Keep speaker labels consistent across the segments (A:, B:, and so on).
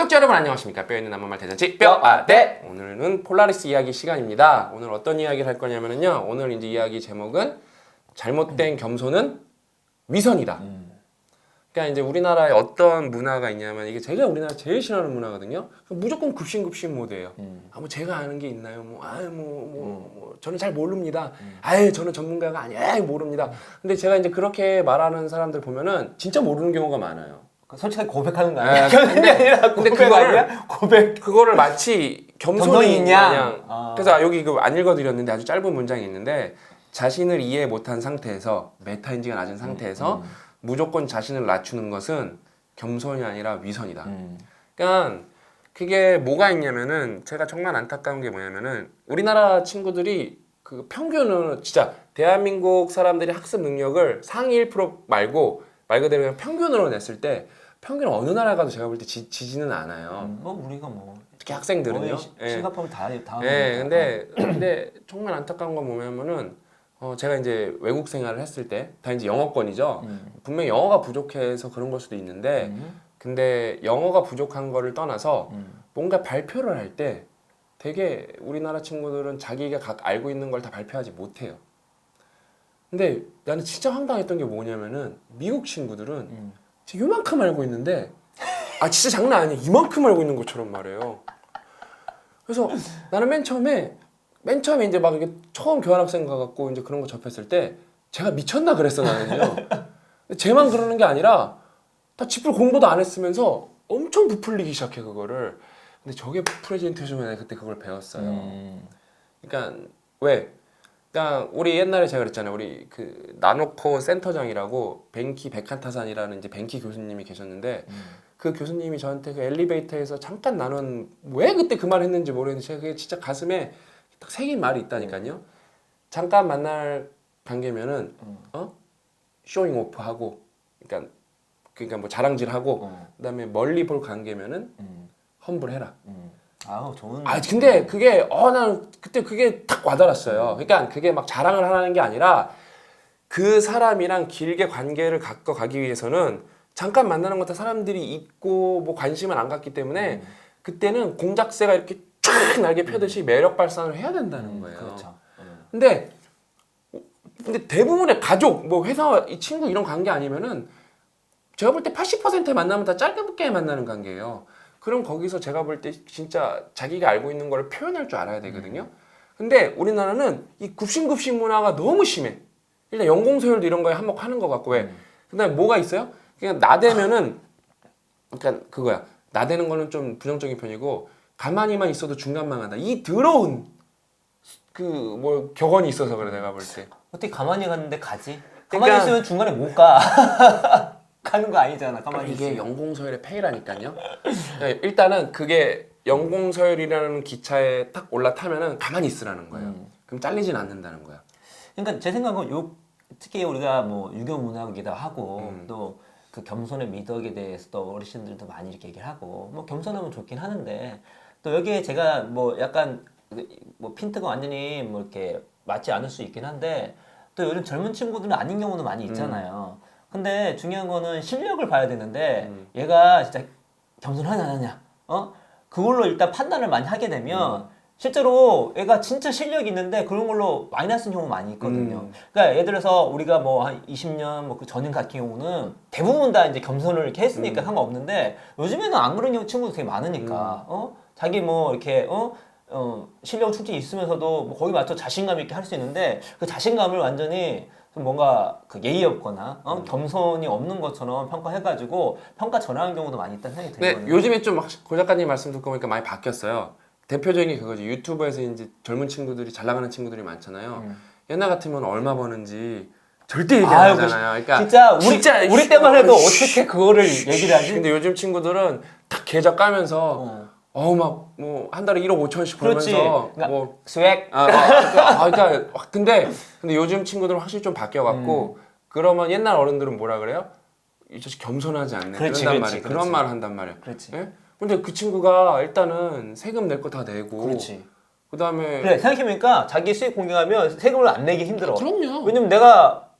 A: 구독자 여러분 안녕하십니까. 뼈있는 남한말 대잔치 뼈아대. 오늘은 폴라리스 이야기 시간입니다. 오늘 어떤 이야기를 할 거냐면요. 오늘 이제 이야기 제목은 잘못된 겸손은 위선이다. 그러니까 이제 우리나라에 어떤 문화가 있냐면 이게 제가 우리나라 제일 싫어하는 문화거든요. 무조건 급식급식 모드예요. 뭐 제가 아는 게 있나요? 저는 잘 모릅니다. 저는 전문가가 아니에요. 모릅니다. 근데 제가 이제 그렇게 말하는 사람들 보면은 진짜 모르는 경우가 많아요.
B: 솔직하게 고백하는 거 아니야?
A: 근데 그거를 마치 겸손이 마냥. 그래서 여기 이거 안 읽어드렸는데 아주 짧은 문장이 있는데 자신을 이해 못한 상태에서 메타인지가 낮은 상태에서 무조건 자신을 낮추는 것은 겸손이 아니라 위선이다. 그러니까 그게 뭐가 있냐면은 제가 정말 안타까운 게 뭐냐면은 우리나라 친구들이 그 평균은 진짜 대한민국 사람들이 학습 능력을 상위 1% 말고 말 그대로 그냥 평균으로 냈을 때 평균 어느 나라 가도 제가 볼 때 지지는 않아요.
B: 우리가
A: 특히 학생들은요.
B: 싱가포르 다
A: 근데 정말 안타까운 건 뭐냐면은 제가 이제 외국 생활을 했을 때 다 이제 영어권이죠. 분명히 영어가 부족해서 그런 걸 수도 있는데 근데 영어가 부족한 거를 떠나서 뭔가 발표를 할 때 되게 우리나라 친구들은 자기가 알고 있는 걸 다 발표하지 못해요. 근데 나는 진짜 황당했던 게 뭐냐면은 미국 친구들은 진짜 요만큼 알고 있는데 진짜 장난 아니야. 이만큼 알고 있는 것처럼 말해요. 그래서 나는 맨 처음에 이제 막 이게 처음 교환학생 가갖고 이제 그런 거 접했을 때 제가 미쳤나 그랬어 나는요. 쟤만 그러는 게 아니라 다 지풀 공부도 안 했으면서 엄청 부풀리기 시작해 그거를. 근데 저게 프레젠테이션에 그때 그걸 배웠어요. 그러니까 왜? 그러니까 우리 옛날에 제가 그랬잖아요. 우리 그 나노코 센터장이라고 벤키 백한타산이라는 이제 벤키 교수님이 계셨는데 그 교수님이 저한테 그 엘리베이터에서 잠깐 나눈 왜 그때 그 말 했는지 모르겠는데 제가 그게 진짜 가슴에 딱 새긴 말이 있다니까요. 잠깐 만날 관계면은 쇼잉 오프 하고 그러니까 뭐 자랑질하고 그다음에 멀리 볼 관계면은 험불해라.
B: 좋은.
A: 근데 그게 나는 그때 그게 딱 와닿았어요. 그러니까 그게 막 자랑을 하는 게 아니라 그 사람이랑 길게 관계를 갖고 가기 위해서는 잠깐 만나는 것도 사람들이 있고 뭐 관심을 안 갖기 때문에 그때는 공작새가 이렇게 쫙 날개 펴듯이 매력 발산을 해야 된다는 거예요.
B: 그렇죠.
A: 근데 대부분의 가족, 뭐 회사, 이 친구 이런 관계 아니면은 제가 볼 때 80%의 만나면 다 짧게 만나는 관계예요. 그럼 거기서 제가 볼 때 진짜 자기가 알고 있는 걸 표현할 줄 알아야 되거든요. 근데 우리나라는 이 굽신굽신 문화가 너무 심해. 일단 연공서열도 이런 거에 한몫하는 것 같고 왜? 그다음에 뭐가 있어요? 그냥 나대면은 그러니까 그거야. 나대는 거는 좀 부정적인 편이고 가만히만 있어도 중간망하다. 이 더러운 그 뭐 격언이 있어서 그래 내가 볼 때.
B: 어떻게 가만히 갔는데 가지?
A: 그러니까,
B: 가만히 있으면 중간에 못 가. 가는 거 아니잖아. 가만히
A: 이게
B: 있으면.
A: 연공서열의 폐라니까요. 일단은 그게 연공서열이라는 기차에 딱 올라타면은 가만히 있으라는 거예요. 그럼 잘리진 않는다는 거야.
B: 그러니까 제 생각은 특히 우리가 뭐 유교 문화이기도 하고 또 그 겸손의 미덕에 대해서 또 어르신들도 많이 이렇게 얘기를 하고 뭐 겸손하면 좋긴 하는데 또 여기에 제가 뭐 약간 뭐 핀트가 완전히 뭐 이렇게 맞지 않을 수 있긴 한데 또 요즘 젊은 친구들은 아닌 경우도 많이 있잖아요. 근데 중요한 거는 실력을 봐야 되는데 얘가 진짜 겸손하냐 안 하냐 그걸로 일단 판단을 많이 하게 되면 실제로 얘가 진짜 실력이 있는데 그런 걸로 마이너스인 경우 많이 있거든요. 그러니까 예를 들어서 우리가 뭐 한 20년 뭐 그 전년 같은 경우는 대부분 다 이제 겸손을 이렇게 했으니까 상관없는데 요즘에는 안 그런 경우 친구도 되게 많으니까 자기 뭐 이렇게 실력 충분히 있으면서도 뭐 거기 맞춰 자신감 있게 할 수 있는데 그 자신감을 완전히 좀 뭔가 그 예의 없거나 겸손이 없는 것처럼 평가해가지고 평가 전환하는 경우도 많이 있다는 생각이 들거든요.
A: 근데 요즘에 좀 고 작가님 말씀 듣고 보니까 많이 바뀌었어요. 대표적인 게 그거지. 유튜브에서 이제 젊은 친구들이 잘 나가는 친구들이 많잖아요. 옛날 같으면 얼마 버는지 절대 얘기 안 하잖아요. 그러니까
B: 진짜 우리 때만 해도 어떻게 그거를 얘기를 하지?
A: 근데 요즘 친구들은 딱 계좌 까면서 막 뭐 한 달에 1억 5천씩 벌면서
B: 그러니까
A: 뭐
B: 스웩
A: 그러니까 근데 요즘 친구들은 확실히 좀 바뀌어갖고 그러면 옛날 어른들은 뭐라 그래요? 이 자식 겸손하지 않네. 그런단 말이야. 그런 말을 한단 말이야.
B: 그렇지.
A: 예? 근데 그 친구가 일단은 세금 낼 거 다 내고
B: 그렇지.
A: 그다음에
B: 그래 생각해보니까 자기 수익 공개하면 세금을 안 내기 힘들어.
A: 그럼요.
B: 왜냐면 내가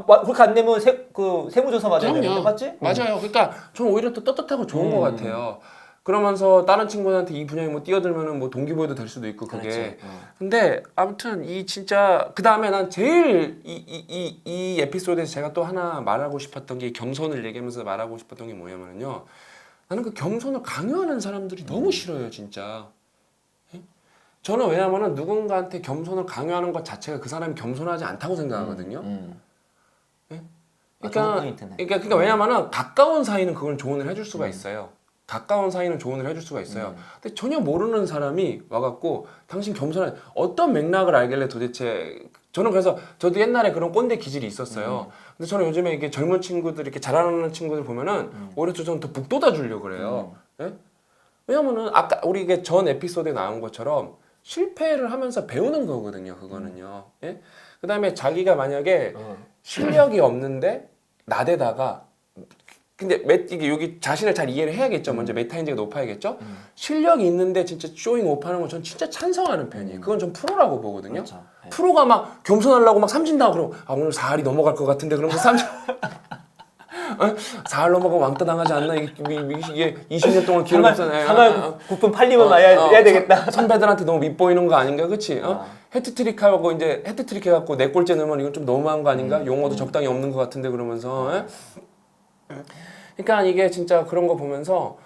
B: 그렇게 안 내면 세무조사 받아야 되는데 맞지?
A: 맞아요. 그러니까 저는 오히려 또 떳떳하고 좋은 것 같아요. 그러면서 다른 친구한테 이 분야에 뭐 뛰어들면은 뭐 동기부여도 될 수도 있고 그게.
B: 그렇지.
A: 근데 아무튼 이 진짜 그 다음에 난 제일 이 에피소드에서 제가 또 하나 말하고 싶었던 게 겸손을 얘기하면서 말하고 싶었던 게 뭐냐면요. 나는 그 겸손을 강요하는 사람들이 너무 싫어요, 진짜. 예? 저는 왜냐면은 누군가한테 겸손을 강요하는 것 자체가 그 사람이 겸손하지 않다고 생각하거든요. 예?
B: 좋은 포인트네.
A: 그러니까 왜냐면은 가까운 사이는 그걸 조언을 해줄 수가 있어요. 가까운 사이는 조언을 해줄 수가 있어요. 근데 전혀 모르는 사람이 와갖고 당신 겸손한 어떤 맥락을 알길래 도대체 저는 그래서 저도 옛날에 그런 꼰대 기질이 있었어요. 근데 저는 요즘에 이게 젊은 친구들 이렇게 잘하는 친구들 보면은 오히려 저는 더 북돋아 주려고 그래요. 예? 왜냐면은 아까 우리 이게 전 에피소드에 나온 것처럼 실패를 하면서 배우는 거거든요. 그거는요. 예? 그다음에 자기가 만약에 실력이 없는데 나대다가 근데 이게 여기 자신을 잘 이해를 해야겠죠. 먼저 메타인지가 높아야겠죠. 실력이 있는데 진짜 쇼잉 오프하는 건 전 진짜 찬성하는 편이에요. 그건 전 프로라고 보거든요.
B: 그렇죠. 네.
A: 프로가 막 겸손하려고 막 삼진다고 그러고 오늘 4할이 넘어갈 것 같은데 그러면서 삼진 4할 넘어가면 왕따 당하지 않나 이게 20년 동안 기록 없잖아요.
B: 3할 9분 8리만 해야 되겠다.
A: 선배들한테 너무 밉보이는 거 아닌가, 그렇지? 헤트트릭하고 이제 헤트트릭 해갖고 4골째 넣으면 이건 좀 너무한 거 아닌가? 용어도 적당히 없는 것 같은데 그러면서. 그러니까 이게 진짜 그런 거 보면서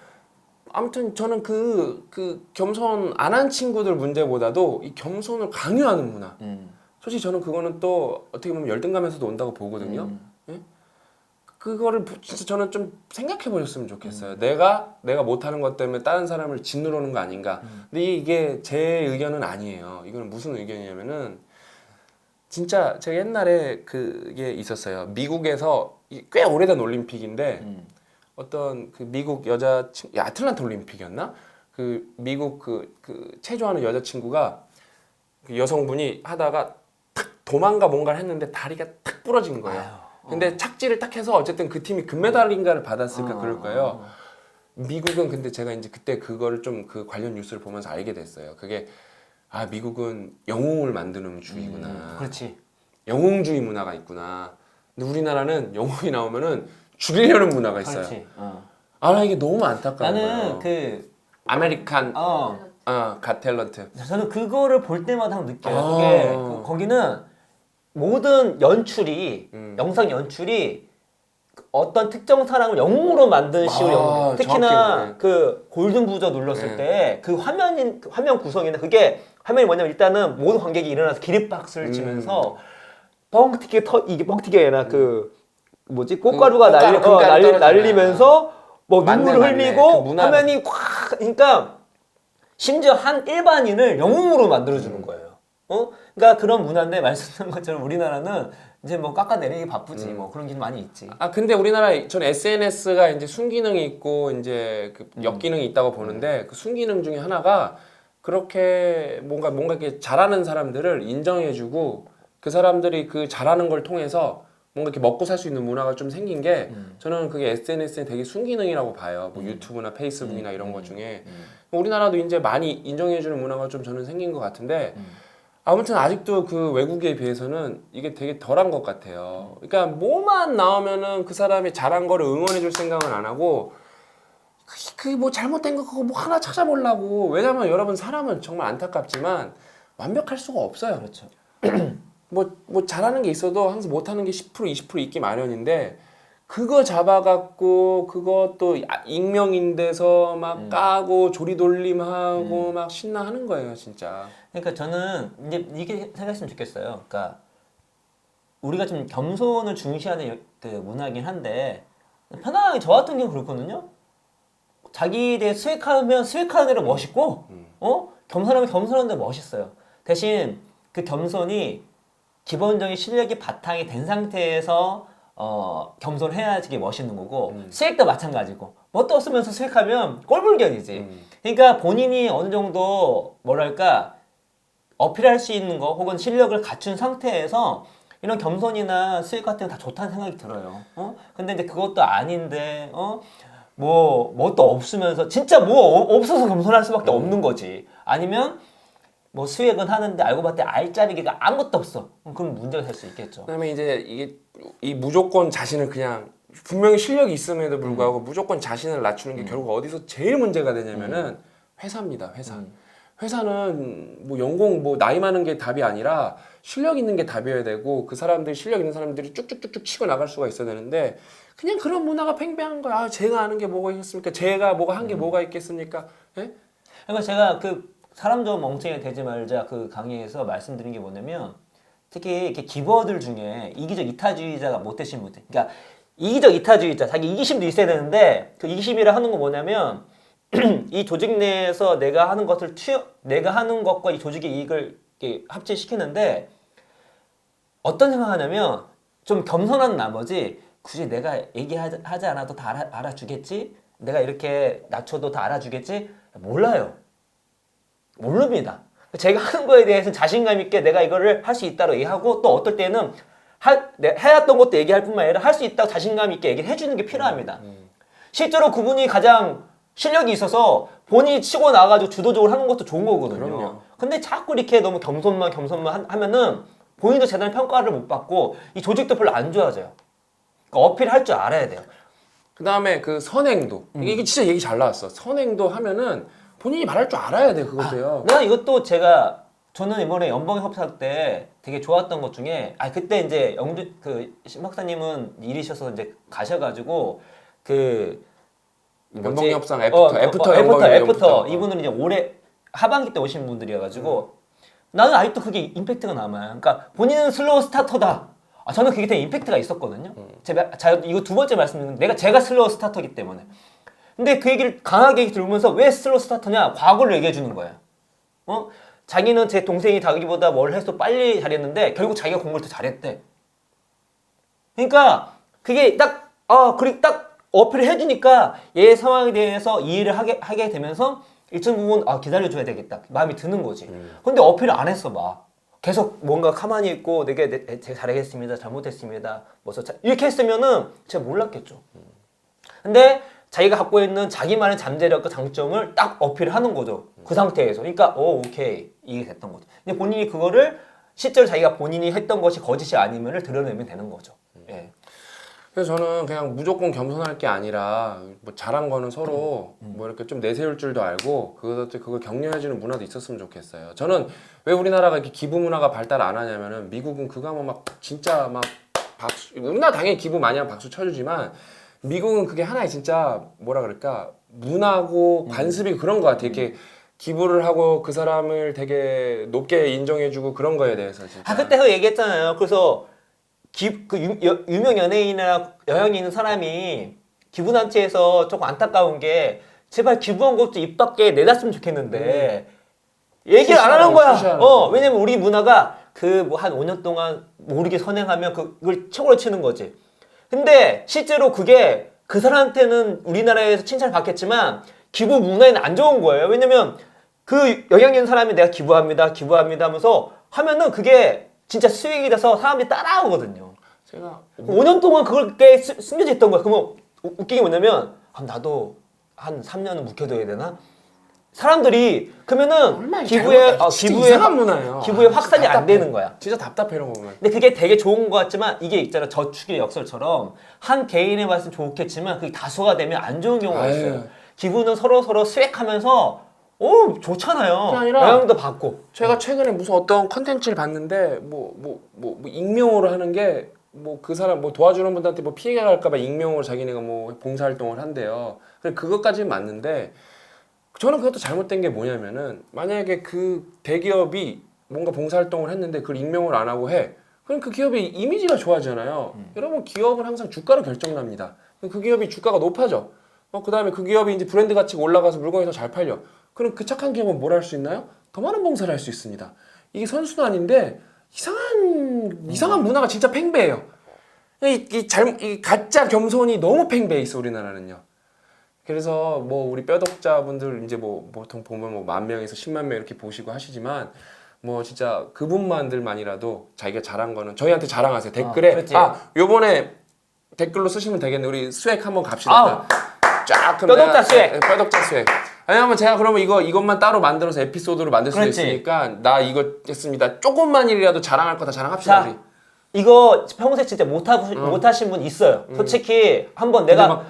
A: 아무튼 저는 그 겸손 안 한 친구들 문제보다도 이 겸손을 강요하는 문화. 솔직히 저는 그거는 또 어떻게 보면 열등감에서도 온다고 보거든요. 예? 그거를 진짜 저는 좀 생각해 보셨으면 좋겠어요. 내가 못하는 것 때문에 다른 사람을 짓누르는 거 아닌가. 근데 이게 제 의견은 아니에요. 이거는 무슨 의견이냐면은 진짜 제가 옛날에 그게 있었어요. 미국에서 꽤 오래된 올림픽인데 어떤 그 미국 아틀란타 올림픽이었나? 그 미국 그 체조하는 여자친구가 그 여성분이 하다가 탁 도망가 뭔가를 했는데 다리가 탁 부러진 거예요. 근데 착지를 딱 해서 어쨌든 그 팀이 금메달인가를 받았을까 그럴 거예요. 미국은 근데 제가 이제 그때 그거를 좀 그 관련 뉴스를 보면서 알게 됐어요. 그게 미국은 영웅을 만드는 주의구나.
B: 그렇지.
A: 영웅주의 문화가 있구나. 근데 우리나라는 영웅이 나오면은 죽이려는 문화가 있어요.
B: 그렇지.
A: 나 이게 너무 안타까운
B: 나는
A: 거예요. 아메리칸
B: 어.
A: 갓 탤런트.
B: 저는 그거를 볼 때마다 느껴요. 그게 거기는 모든 연출이 영상 연출이 어떤 특정 사람을 영웅으로 만든 식으로 연출. 특히나
A: 정확히,
B: 그 골든 부저 눌렀을 때 그 화면 구성이나 그게 화면이 뭐냐면 일단은 모든 관객이 일어나서 기립박수를 치면서 이게 뻥튀기 아니라 그 뭐지 꽃가루가 날리면서 뭐 눈물을 흘리고
A: 그
B: 화면이 확 그러니까 심지어 한 일반인을 영웅으로 만들어주는 거예요. 그러니까 그런 문화인데 말씀하신 것처럼 우리나라는 이제 뭐 깎아내리기 바쁘지 뭐 그런 게 많이 있지.
A: 근데 우리나라 전 SNS가 이제 순기능이 있고 이제 그 역기능이 있다고 보는데 그 순기능 중에 하나가 그렇게 뭔가 이렇게 잘하는 사람들을 인정해주고 그 사람들이 그 잘하는 걸 통해서 뭔가 이렇게 먹고 살 수 있는 문화가 좀 생긴 게 저는 그게 SNS의 되게 순기능이라고 봐요. 뭐 유튜브나 페이스북이나 이런 것 중에 우리나라도 이제 많이 인정해주는 문화가 좀 저는 생긴 것 같은데 아무튼 아직도 그 외국에 비해서는 이게 되게 덜한 것 같아요. 그러니까 뭐만 나오면은 그 사람이 잘한 거를 응원해줄 생각은 안 하고 그게 뭐 잘못된 거 그거 뭐 하나 찾아보려고. 왜냐면 여러분 사람은 정말 안타깝지만 완벽할 수가 없어요.
B: 그렇죠.
A: 뭐 잘하는 게 있어도 항상 못하는 게 10% 20% 있기 마련인데 그거 잡아갖고 그것도 익명인데서 막 까고 조리돌림하고 막 신나하는 거예요 진짜.
B: 그러니까 저는 이제 이게 생각했으면 좋겠어요. 그러니까 우리가 좀 겸손을 중시하는 그 문화긴 한데 편하게 저 같은 경우 그렇거든요. 자기에 대해 수액하면 수액하는 대로 멋있고 겸손하면 겸손한 대로 멋있어요. 대신 그 겸손이 기본적인 실력이 바탕이 된 상태에서 겸손해야지 이게 멋있는 거고 수액도 마찬가지고 뭣도 없으면서 수액하면 꼴불견이지. 그러니까 본인이 어느 정도 뭐랄까 어필할 수 있는 거 혹은 실력을 갖춘 상태에서 이런 겸손이나 수익 같은 거 다 좋다는 생각이 들어요. 근데 이제 그것도 아닌데 뭣도 없으면서 진짜 뭐 없어서 겸손할 수밖에 없는 거지. 아니면 뭐 수액은 하는데 알고 봤더니 알짜리기가 아무것도 없어. 그럼 문제가 될 수 있겠죠.
A: 그다음에 이제 이게 이 무조건 자신을 그냥 분명히 실력이 있음에도 불구하고 무조건 자신을 낮추는 게 결국 어디서 제일 문제가 되냐면은 회사입니다. 회사. 회사는 뭐 연공 뭐 나이 많은 게 답이 아니라 실력 있는 게 답이어야 되고 그 사람들이 실력 있는 사람들이 쭉쭉쭉쭉 치고 나갈 수가 있어야 되는데 그냥 그런 문화가 팽배한 거야. 아, 제가 아는 게 뭐가 있겠습니까? 제가 뭐가 한 게 뭐가 있겠습니까? 예?
B: 그러니까 제가 그 사람 좀 멍청이 되지 말자 그 강의에서 말씀드린 게 뭐냐면 특히 이렇게 기버들 중에 이기적 이타주의자가 못 되신 분들, 그러니까 이기적 이타주의자, 자기 이기심도 있어야 되는데 그 이기심이라 하는 건 뭐냐면 이 조직 내에서 내가 하는 것을 내가 하는 것과 이 조직의 이익을 이렇게 합치시키는데 어떤 생각하냐면 좀 겸손한 나머지 굳이 내가 얘기하지 않아도 다 알아주겠지? 내가 이렇게 낮춰도 다 알아주겠지? 몰라요. 모릅니다. 제가 하는 거에 대해서 자신감 있게 내가 이거를 할 수 있다고 얘기하고 또 어떨 때는 해왔던 것도 얘기할 뿐만 아니라 할 수 있다고 자신감 있게 얘기를 해주는 게 필요합니다. 실제로 그분이 가장 실력이 있어서 본인이 치고 나가지고 주도적으로 하는 것도 좋은 거거든요.
A: 그럼요.
B: 근데 자꾸 이렇게 너무 겸손만 하면은 본인도 제대로 평가를 못 받고 이 조직도 별로 안 좋아져요. 그러니까 어필할 줄 알아야 돼요.
A: 그 다음에 그 선행도 이게 진짜 얘기 잘 나왔어. 선행도 하면은 본인이 말할 줄 알아야 돼 그것도요.
B: 나 이것도 저는 이번에 연봉 협상 때 되게 좋았던 것 중에 그때 이제 신 박사님은 일이셔서 이제 가셔가지고 그
A: 연봉 협상 애프터
B: 애프터 이분은 이제 올해 하반기 때 오신 분들이어가지고 나는 아직도 그게 임팩트가 남아요. 그러니까 본인은 슬로우 스타터다. 저는 그게 되게 임팩트가 있었거든요. 제가 이거 두 번째 말씀드리는 제가 슬로우 스타터기 때문에. 근데 그 얘기를 강하게 들으면서 왜 슬로우 스타터냐? 과거를 얘기해 주는 거예요. 자기는 제 동생이 자기보다 뭘 해서 빨리 잘했는데 결국 자기가 공부를 더 잘했대. 그러니까 그게 딱 어필을 해주니까 얘 상황에 대해서 이해를 하게 되면서 일정 부분 기다려줘야 되겠다 마음이 드는 거지. 근데 어필을 안 했어 막. 계속 뭔가 가만히 있고 제가 잘하겠습니다. 잘못했습니다. 이렇게 했으면은 제가 몰랐겠죠. 근데 자기가 갖고 있는 자기만의 잠재력과 장점을 딱 어필하는 거죠. 그 상태에서. 그러니까 오케이 이게 됐던 거죠. 근데 본인이 그거를 실제로 자기가 본인이 했던 것이 거짓이 아니면을 드러내면 되는 거죠. 예.
A: 그래서 저는 그냥 무조건 겸손할 게 아니라 뭐 잘한 거는 서로 뭐 이렇게 좀 내세울 줄도 알고 그걸 격려해주는 문화도 있었으면 좋겠어요. 저는 왜 우리나라가 이렇게 기부 문화가 발달 안 하냐면은 미국은 그거 하면 막 진짜 막 박수, 우리나라 당연히 기부 많이 하면 박수 쳐주지만 미국은 그게 하나의 진짜 뭐라 그럴까 문화고 관습이 그런 것 같아. 이렇게 기부를 하고 그 사람을 되게 높게 인정해주고 그런 거에 대해서 진짜.
B: 그때 그 얘기했잖아요. 그래서 유명 연예인이나 영향이 있는 사람이 기부단체에서 조금 안타까운 게 제발 기부한 것도 입 밖에 내놨으면 좋겠는데 얘기를 안 하는 거야. 왜냐면 우리 문화가 한 5년 동안 모르게 선행하면 그걸 최고로 치는 거지. 근데 실제로 그게 그 사람한테는 우리나라에서 칭찬을 받겠지만 기부 문화에는 안 좋은 거예요. 왜냐면 그 영향 있는 사람이 내가 기부합니다 하면서 하면은 그게 진짜 수익이 돼서 사람들이 따라오거든요.
A: 제가
B: 5년 동안 그게 숨겨져 있던 거야. 그러면 웃긴 게 뭐냐면 나도 한 3년은 묵혀둬야 되나? 사람들이 그러면은 기부에
A: 이상한 문화예요.
B: 기부에 확산이 안 되는 거야.
A: 진짜 답답해 이런 거 보면.
B: 근데 그게 되게 좋은 것 같지만 이게 있잖아 저축의 역설처럼 한 개인에 봤을 때 좋겠지만 그게 다수가 되면 안 좋은 경우가 있어요. 기부는 서로 수익하면서 좋잖아요.
A: 그게 아니라
B: 영향도 받고.
A: 제가 최근에 무슨 어떤 컨텐츠를 봤는데 뭐 익명으로 하는 게 뭐 그 사람 뭐 도와주는 분들한테 뭐 피해가 갈까봐 익명으로 자기네가 뭐 봉사활동을 한대요. 그것까지는 맞는데 저는 그것도 잘못된 게 뭐냐면은 만약에 그 대기업이 뭔가 봉사활동을 했는데 그걸 익명으로 안 하고 해. 그럼 그 기업의 이미지가 좋아지잖아요. 여러분 기업은 항상 주가로 결정납니다. 그 기업이 주가가 높아져. 그 다음에 그 기업이 이제 브랜드 가치가 올라가서 물건이 더 잘 팔려. 그럼 그 착한 기업은 뭘 할 수 있나요? 더 많은 봉사를 할 수 있습니다. 이게 선순환인데 이상한 문화가 진짜 팽배해요. 이 가짜 겸손이 너무 팽배해 있어 우리나라는요. 그래서 뭐 우리 뼈독자분들 이제 뭐 보통 보면 뭐 10,000명에서 10만 명 이렇게 보시고 하시지만 뭐 진짜 그분들만이라도 자기가 잘한 거는 저희한테 자랑하세요. 댓글에 요번에 댓글로 쓰시면 되겠네. 우리 수액 한번 갑시다. 쫙
B: 뼈독자 수액.
A: 뼈독자 수액. 왜냐면 제가 그러면 이것만 따로 만들어서 에피소드로 만들 수 있으니까 나 이거 했습니다. 조금만이라도 자랑할 거 다 자랑합시다. 우리.
B: 이거 평소에 진짜 못하신 분 있어요. 솔직히 한번 내가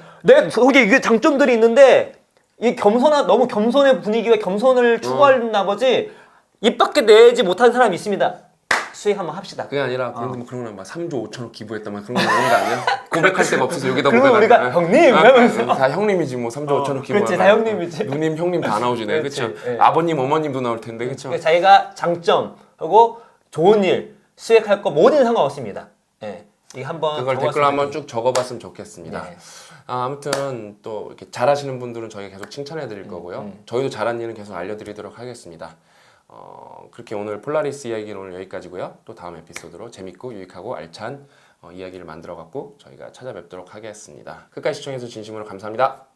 B: 거기 이게 장점들이 있는데 이 너무 겸손의 분위기와 겸손을 추구하는 나머지 입 밖에 내지 못한 사람이 있습니다. 수익 한번 합시다.
A: 그게 아니라 그런데 뭐 그런 거막 3조 5천억 기부했다 막 그런 거 있는 거 아니야? 고백할 데가 없어서 여기다
B: 그러면 우리가 형님 이러면서
A: 다 형님이지 뭐 3조 5천억 기부.
B: 그렇지, 다 형님이지.
A: 누님 형님 다 나오지네. 그렇죠.
B: 예.
A: 아버님 어머님도 나올 텐데 그렇죠.
B: 그러니까 자기가 장점 하고 좋은 일 수익할 거 뭐든 상관없습니다. 예. 이거 한번
A: 그걸
B: 적어봤으면
A: 댓글로 한번
B: 좋겠네요.
A: 쭉 적어봤으면 좋겠습니다.
B: 네.
A: 아무튼 또 이렇게 잘하시는 분들은 저희가 계속 칭찬해드릴 거고요. 저희도 잘한 일은 계속 알려드리도록 하겠습니다. 그렇게 오늘 폴라리스 이야기는 오늘 여기까지고요. 또 다음 에피소드로 재밌고 유익하고 알찬 이야기를 만들어갖고 저희가 찾아뵙도록 하겠습니다. 끝까지 시청해주셔서 진심으로 감사합니다.